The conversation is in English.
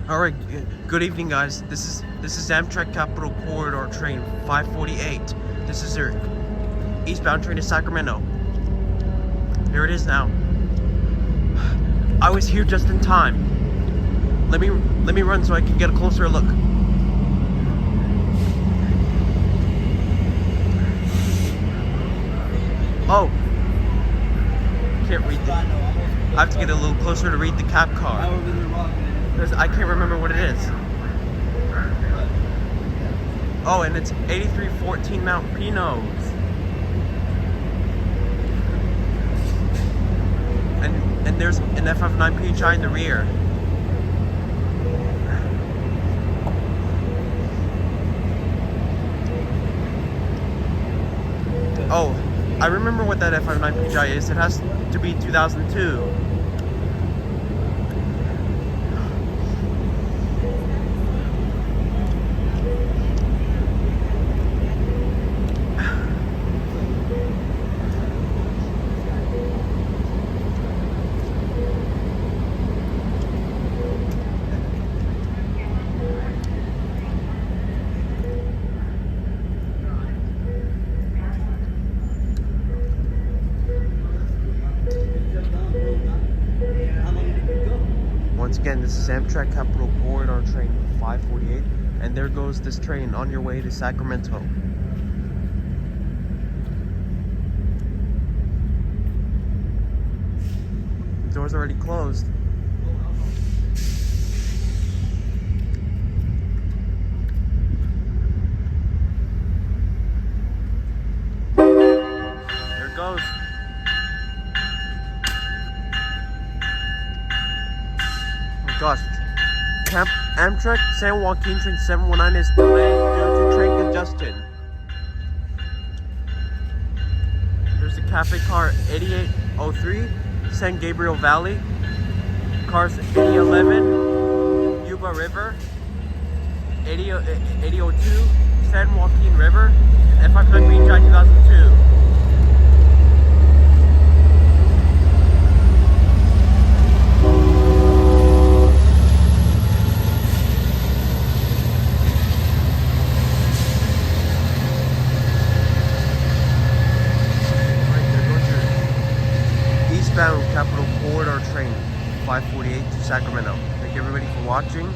All right, good evening, guys. This is Amtrak Capitol Corridor train 548. This is your eastbound train to Sacramento. Here it is now. I was here just in time. Let me run so I can get a closer look. Oh, can't read the. I have to get a little closer to read the cap car. Because I can't remember what it is. Oh, and it's 8314 Mount Pinos. And there's an FF9 PHI in the rear. Oh, I remember what that F59 PHI is. It has to be 2002. Once again, this is Amtrak Capitol Corridor train 548, and there goes this train on your way to Sacramento. The door's already closed. There it goes. Gosh, Amtrak San Joaquin train 719 is delayed due to train congestion. There's the cafe car 8803, San Gabriel Valley. Cars 8011, Yuba River, 8002, San Joaquin River, and F59 PHI 2002. Eastbound Capitol Corridor train 548 to Sacramento. Thank you everybody for watching.